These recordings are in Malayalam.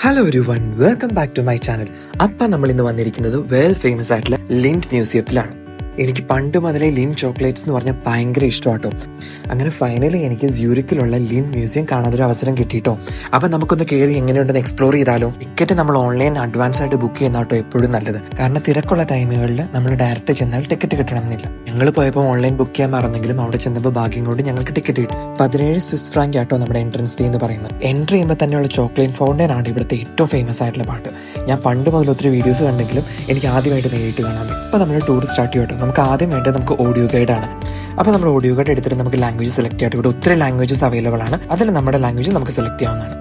Hello everyone, welcome back to my channel. അപ്പം നമ്മൾ ഇന്ന് വന്നിരിക്കുന്നത് വേൾ ഫേമസ് ആയിട്ടുള്ള ലിൻഡ് മ്യൂസിയത്തിലാണ്. എനിക്ക് പണ്ട് മുതലേ ലിൻ ചോക്ലേറ്റ്സ് എന്ന് പറഞ്ഞാൽ ഭയങ്കര ഇഷ്ടമാട്ടോ. അങ്ങനെ ഫൈനലി എനിക്ക് സ്യൂറിക്കിലുള്ള ലിൻ മ്യൂസിയം കാണാനൊരു അവസരം കിട്ടിയിട്ടോ. അപ്പം നമുക്കൊന്ന് കയറി എങ്ങനെയുണ്ടെന്ന് എക്സ്പ്ലോർ ചെയ്താലോ. ടിക്കറ്റ് നമ്മൾ ഓൺലൈൻ അഡ്വാൻസ് ആയിട്ട് ബുക്ക് ചെയ്യുന്ന എപ്പോഴും നല്ലത്. കാരണം തിരക്കുള്ള ടൈമുകളിൽ നമ്മൾ ഡയറക്റ്റ് ചെന്നാൽ ടിക്കറ്റ് കിട്ടണമെന്നില്ല. ഞങ്ങൾ പോയപ്പോൾ ഓൺലൈൻ ബുക്ക് ചെയ്യാൻ മറന്നെങ്കിലും അവിടെ ചെന്നപ്പോൾ ഭാഗ്യം കൊണ്ട് ഞങ്ങൾക്ക് ടിക്കറ്റ് കിട്ടി. 17 സ്വിസ് ഫ്രാങ്ക് ആട്ടോ നമ്മുടെ എൻട്രൻസ് ഫീ എന്ന് പറയുന്നത്. എൻട്രി ചെയ്യുമ്പോൾ തന്നെയുള്ള ചോക്ലേറ്റ് ഫൗണ്ടൻ ആണ് ഇവിടുത്തെ ഏറ്റവും ഫേമസ് ആയിട്ടുള്ള പാട്ട്. ഞാൻ പണ്ട് മുതൽ ഒത്തിരി വീഡിയോസ് കണ്ടെങ്കിലും എനിക്ക് ആദ്യമായിട്ട് നേരിട്ട് കാണാൻ പറ്റും. ഇപ്പം നമ്മൾ ടൂർ സ്റ്റാർട്ട് ചെയ്യട്ടോ. നമുക്ക് ആദ്യം വേണ്ടത് നമുക്ക് ഓഡിയോ ഗൈഡ് ആണ്. അപ്പോൾ നമ്മൾ ഓഡിയോ ഗൈഡ് എടുത്തിട്ട് നമുക്ക് ലാംഗ്വേജ് സെലക്ട് ചെയ്യാം. ഇവിടെ ഒത്തിരി ലാംഗ്വേജസ് അവൈലബിൾ ആണ്. അതിൽ നമ്മുടെ ലാംഗ്വേജ് നമുക്ക് സെലക്ട് ചെയ്യാവുന്നതാണ്.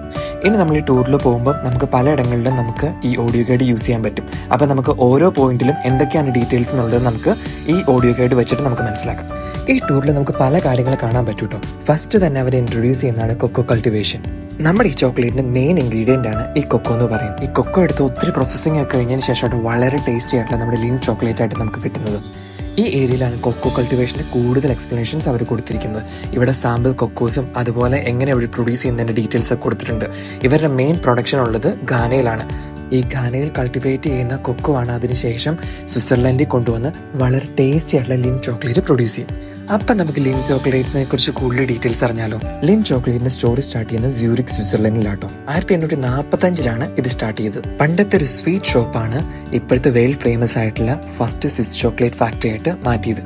ഇനി നമ്മൾ ഈ ടൂറിൽ പോകുമ്പോൾ നമുക്ക് പലയിടങ്ങളിലും നമുക്ക് ഈ ഓഡിയോ ഗൈഡ് യൂസ് ചെയ്യാൻ പറ്റും. അപ്പോൾ നമുക്ക് ഓരോ പോയിന്റിലും എന്തൊക്കെയാണ് ഡീറ്റെയിൽസ് എന്നുള്ളത് നമുക്ക് ഈ ഓഡിയോ ഗൈഡ് വെച്ചിട്ട് നമുക്ക് മനസ്സിലാക്കാം. ഈ ടൂറിൽ നമുക്ക് പല കാര്യങ്ങൾ കാണാൻ പറ്റും കേട്ടോ. ഫസ്റ്റ് തന്നെ അവർ ഇൻട്രൊഡ്യൂസ് ചെയ്യുന്നതാണ് കൊക്കോ കൾട്ടിവേഷൻ. നമ്മുടെ ഈ ചോക്ലേറ്റിന്റെ മെയിൻ ഇൻഗ്രീഡിയന്റ് ആണ് ഈ കൊക്കോ എന്ന് പറയുന്നത്. ഈ കൊക്കോ എടുത്ത് ഒത്തിരി പ്രോസസ്സിംഗ് ഒക്കെ കഴിഞ്ഞതിന് ശേഷമായിട്ട് വളരെ ടേസ്റ്റി ആയിട്ടുള്ള നമ്മുടെ ലിൻ ചോക്ലേറ്റ് ആയിട്ട് നമുക്ക് കിട്ടുന്നത്. ഈ ഏരിയയിലാണ് കൊക്കോ കൾട്ടിവേഷന്റെ കൂടുതൽ എക്സ്പ്ലനേഷൻസ് അവർ കൊടുത്തിരിക്കുന്നത്. ഇവിടെ സാമ്പിൾ കൊക്കോസും അതുപോലെ എങ്ങനെ അവർ പ്രൊഡ്യൂസ് ചെയ്യുന്നതിന്റെ ഡീറ്റെയിൽസ് ഒക്കെ കൊടുത്തിട്ടുണ്ട്. ഇവരുടെ മെയിൻ പ്രൊഡക്ഷൻ ഉള്ളത് ഗാനയിലാണ്. ഈ ഗാനയിൽ കൾട്ടിവേറ്റ് ചെയ്യുന്ന കൊക്കോ ആണ് അതിനുശേഷം സ്വിറ്റ്സർലൻഡിൽ കൊണ്ടുവന്ന് വളരെ ടേസ്റ്റി ആയിട്ടുള്ള ലിൻ ചോക്ലേറ്റ് പ്രൊഡ്യൂസ് ചെയ്യും. അപ്പം നമുക്ക് ലിൻ ചോക്ലേറ്റ്സിനെ കുറിച്ച് കൂടുതൽ ഡീറ്റെയിൽസ് അറിഞ്ഞാലോ. ലിൻ ചോക്ലേറ്റിന്റെ സ്റ്റോറി സ്റ്റാർട്ട് ചെയ്യുന്നത് സ്യൂറിക് സ്വിറ്റ്സർലൻഡിലാട്ടോ. 1845 ഇത് സ്റ്റാർട്ട് ചെയ്തത്. പണ്ടത്തെ ഒരു സ്വീറ്റ് ഷോപ്പാണ് ഇപ്പോഴത്തെ വേൾഡ് ഫേമസ് ആയിട്ടുള്ള ഫസ്റ്റ് സ്വിസ് ചോക്ലേറ്റ് ഫാക്ടറി ആയിട്ട് മാറ്റിയത്.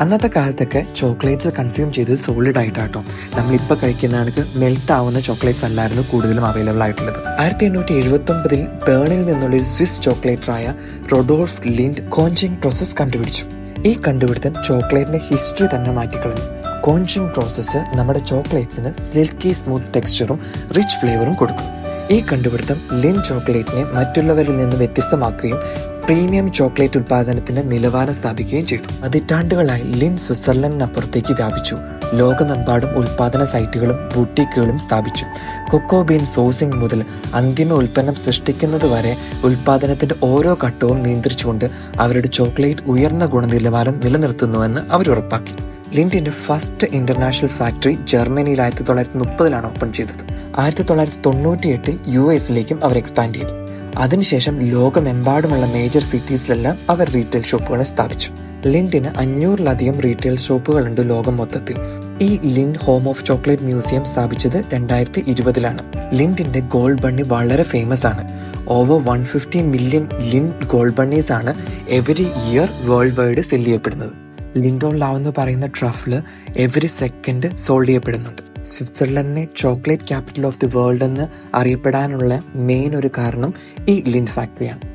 അന്നത്തെ കാലത്തൊക്കെ ചോക്ലേറ്റ്സ് കൺസ്യൂം ചെയ്തത് സോളിഡ് ആയിട്ടാട്ടോ. നമ്മളിപ്പോൾ കഴിക്കുന്ന മെൽറ്റ് ആവുന്ന ചോക്ലേറ്റ്സ് അല്ലായിരുന്നു കൂടുതലും അവൈലബിൾ ആയിട്ടുള്ളത്. 1879 ബേണിൽ നിന്നുള്ള ഒരു സ്വിസ് ചോക്ലേറ്ററായ റൊഡോൾഫ് ലിൻഡ് കോഞ്ചിങ് പ്രോസസ് കണ്ടുപിടിച്ചു. ഈ കണ്ടുപിടുത്തം ചോക്ലേറ്റിന്റെ ഹിസ്റ്ററി തന്നെ മാറ്റിക്കളഞ്ഞു. കോഞ്ചിങ് പ്രോസസ്സ് നമ്മുടെ ചോക്ലേറ്റ്സിന് സിൽക്കി സ്മൂത്ത് ടെക്സ്ചറും റിച്ച് ഫ്ലേവറും കൊടുക്കും. ഈ കണ്ടുപിടുത്തം ലിൻ ചോക്ലേറ്റിനെ മറ്റുള്ളവരിൽ നിന്ന് വ്യത്യസ്തമാക്കുകയും പ്രീമിയം ചോക്ലേറ്റ് ഉൽപാദനത്തിന് നിലവാരം സ്ഥാപിക്കുകയും ചെയ്തു. പതിറ്റാണ്ടുകളായി ലിൻ സ്വിറ്റ്സർലൻഡിനപ്പുറത്തേക്ക് വ്യാപിച്ചു. ലോകമെമ്പാടും ഉൽപാദന സൈറ്റുകളും ബൂട്ടീക്കുകളും സ്ഥാപിച്ചു. കൊക്കോ ബീൻ സോഴ്സിംഗ് മുതൽ അന്തിമ ഉൽപ്പന്നം സൃഷ്ടിക്കുന്നത് വരെ ഉൽപാദനത്തിന്റെ ഓരോ ഘട്ടവും നിയന്ത്രിച്ചുകൊണ്ട് അവരുടെ ചോക്ലേറ്റ് ഉയർന്ന ഗുണനിലവാരം നിലനിർത്തുന്നുവെന്ന് അവർ ഉറപ്പാക്കി. ലിൻഡിന്റെ ഫസ്റ്റ് ഇന്റർനാഷണൽ ഫാക്ടറി ജർമ്മനിയിൽ 1930 ഓപ്പൺ ചെയ്തത്. 1998 US അവർ എക്സ്പാൻഡ് ചെയ്തു. അതിനുശേഷം ലോകമെമ്പാടുമുള്ള മേജർ സിറ്റീസിലെല്ലാം അവർ റീറ്റെയിൽ ഷോപ്പുകൾ സ്ഥാപിച്ചു. ലിൻഡിന് 500-ലധികം റീറ്റെയിൽ ഷോപ്പുകളുണ്ട് ലോകം മൊത്തത്തിൽ. ഈ Lindt home of chocolate museum സ്ഥാപിച്ചത് 2020 ലിൻഡിന്റെ ഗോൾഡ് ബണ്ണി വളരെ ഫേമസ് ആണ്. Over 150 million Lindt gold bunnies ആണ് every year world wide sell ചെയ്യപ്പെടുന്നത്. ലിൻഡോൺ ലാവ് എന്ന് പറയുന്ന ട്രഫില് എവറി സെക്കൻഡ് സോൾഡ് ചെയ്യപ്പെടുന്നുണ്ട്. സ്വിറ്റ്സർലൻഡിനെ chocolate capital of the world എന്ന് അറിയപ്പെടാനുള്ള മെയിൻ ഒരു കാരണം ഈ ലിൻ ഫാക്ടറിയാണ്.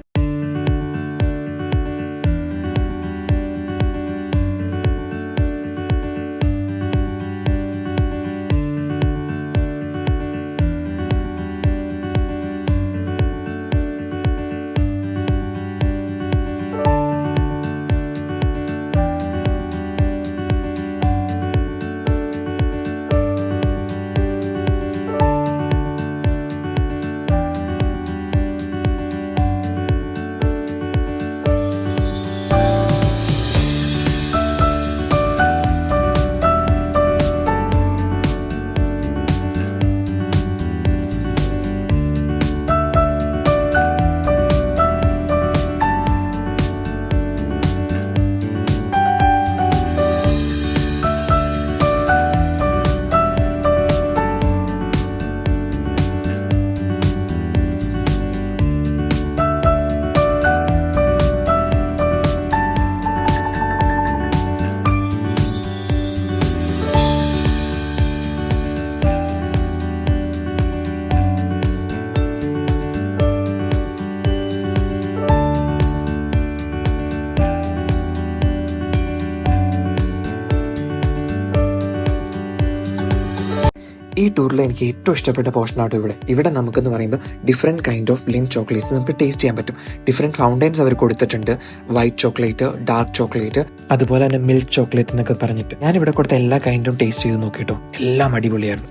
ഈ ടൂറിൽ എനിക്ക് ഏറ്റവും ഇഷ്ടപ്പെട്ട പോർഷനാണ് ഇവിടെ നമുക്കെന്ന് പറയുമ്പോൾ different kind of Lin chocolates നമുക്ക് ടേസ്റ്റ് ചെയ്യാൻ പറ്റും. ഡിഫറെന്റ് ഫൗണ്ടൈൻസ് അവർ കൊടുത്തിട്ടുണ്ട്. വൈറ്റ് ചോക്ലേറ്റ്, ഡാർക്ക് ചോക്ലേറ്റ്, അതുപോലെ തന്നെ മിൽക്ക് ചോക്ലേറ്റ് എന്നൊക്കെ പറഞ്ഞിട്ട് ഞാനിവിടെ കൊടുത്ത എല്ലാ കൈൻഡും ടേസ്റ്റ് ചെയ്ത് നോക്കിട്ടോ. എല്ലാം അടിപൊളിയായിരുന്നു.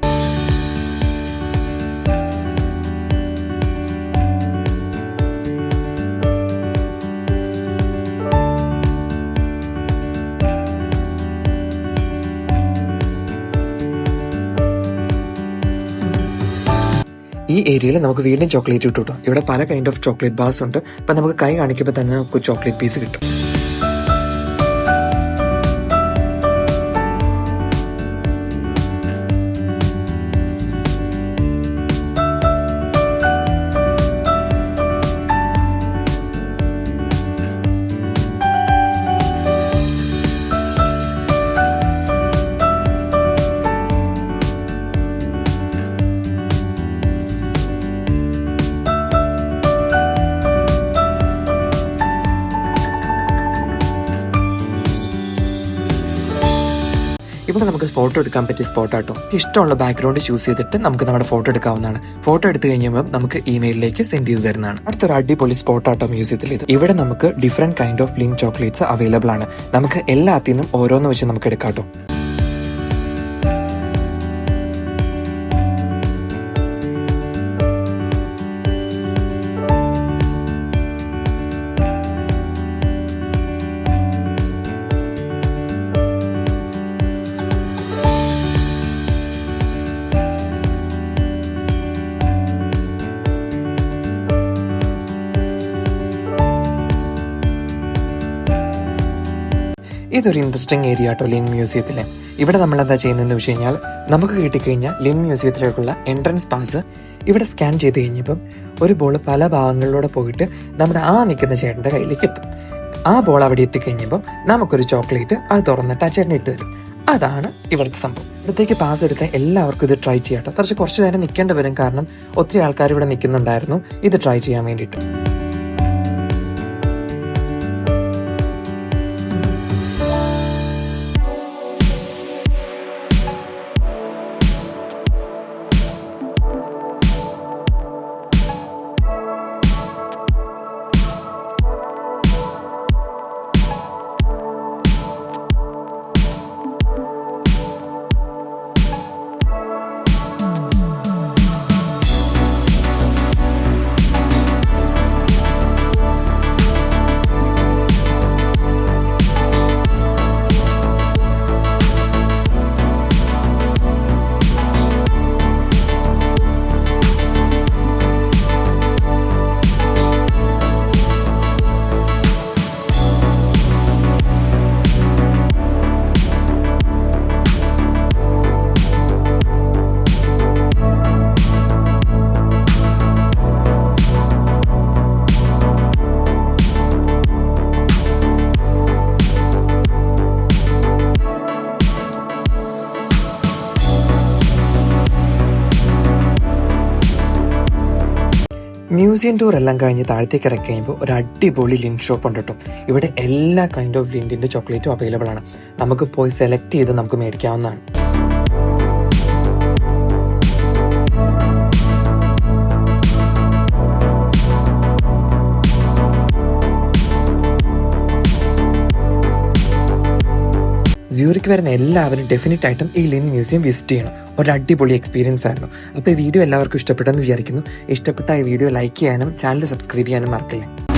ഈ ഈ ഏരിയയിൽ നമുക്ക് വീണ്ടും ചോക്ലേറ്റ് കിട്ടും കേട്ടോ. ഇവിടെ പല കൈൻഡ് ഓഫ് ചോക്ലേറ്റ് ബാർസ് ഉണ്ട്. അപ്പം നമുക്ക് കൈ കാണിക്കുമ്പോൾ തന്നെ നമുക്ക് ചോക്ലേറ്റ് പീസ് കിട്ടും. ഇവിടെ നമുക്ക് ഫോട്ടോ എടുക്കാൻ പറ്റിയ സ്പോട്ടാട്ടോ. ഇഷ്ടമുള്ള ബാക്ക്ഗ്രൗണ്ട് ചൂസ് ചെയ്തിട്ട് നമുക്ക് നമ്മുടെ ഫോട്ടോ എടുക്കാവുന്നതാണ്. ഫോട്ടോ എടുത്തു കഴിയുമ്പോൾ നമുക്ക് ഇമെയിലിലേക്ക് സെൻഡ് ചെയ്ത് തരുന്നതാണ്. അടുത്തൊരു അടിപൊളി സ്പോട്ടാട്ടോ മ്യൂസിയത്തിൽ ഇത്. ഇവിടെ നമുക്ക് different kind of link chocolates available ആണ്. നമുക്ക് എല്ലാത്തിൽ നിന്നും ഓരോന്ന് വെച്ച് നമുക്ക് എടുക്കാട്ടോ. ഇതൊരു ഇൻട്രസ്റ്റിംഗ് ഏരിയ ആട്ടോ ലിൻ മ്യൂസിയത്തിലെ. ഇവിടെ നമ്മൾ എന്താ ചെയ്യുന്നതെന്ന് വെച്ച് കഴിഞ്ഞാൽ, നമുക്ക് കിട്ടിക്കഴിഞ്ഞാൽ ലിൻ മ്യൂസിയത്തിലേക്കുള്ള എൻട്രൻസ് പാസ് ഇവിടെ സ്കാൻ ചെയ്ത് കഴിഞ്ഞപ്പം ഒരു ബോൾ പല ഭാഗങ്ങളിലൂടെ പോയിട്ട് നമ്മുടെ നിൽക്കുന്ന ചേട്ടൻ്റെ കയ്യിലേക്ക് എത്തും. ആ ബോൾ അവിടെ എത്തിക്കഴിഞ്ഞപ്പം നമുക്കൊരു ചോക്ലേറ്റ് അത് തുറന്നിട്ട് ആ ചേട്ടൻ ഇട്ട് തരും. അതാണ് ഇവിടുത്തെ സംഭവം. ഇവിടത്തേക്ക് പാസ് എടുത്ത എല്ലാവർക്കും ഇത് ട്രൈ ചെയ്യാട്ടോ. കുറച്ച് നേരം നിൽക്കേണ്ടി വരും, കാരണം ഒത്തിരി ആൾക്കാർ ഇവിടെ നിൽക്കുന്നുണ്ടായിരുന്നു ഇത് ട്രൈ ചെയ്യാൻ വേണ്ടിയിട്ട്. മ്യൂസിയം ടൂർ എല്ലാം കഴിഞ്ഞ് താഴത്തേക്ക് ഇറക്കി കഴിയുമ്പോൾ ഒരു അടിപൊളി ലിൻഡ് ഷോപ്പ് ഉണ്ട് കേട്ടോ. ഇവിടെ എല്ലാ കൈൻഡ് ഓഫ് ലിൻഡിന്റെ ചോക്ലേറ്റും അവൈലബിൾ ആണ്. നമുക്ക് പോയി സെലക്ട് ചെയ്ത് നമുക്ക് മേടിക്കാവുന്നതാണ്. സ്യൂറിക്ക് വരുന്ന എല്ലാവരും ഡെഫിനറ്റ് ആയിട്ടും ഈ ലിൻ മ്യൂസിയം വിസിറ്റ് ചെയ്യണം. ഒരു അടിപൊളി എക്സ്പീരിയൻസ് ആയിരുന്നു. അപ്പോൾ ഈ വീഡിയോ എല്ലാവർക്കും ഇഷ്ടപ്പെട്ടെന്ന് വിചാരിക്കുന്നു. ഇഷ്ടപ്പെട്ട ഈ വീഡിയോ ലൈക്ക് ചെയ്യാനും ചാനൽ സബ്സ്ക്രൈബ് ചെയ്യാനും മറക്കില്ല.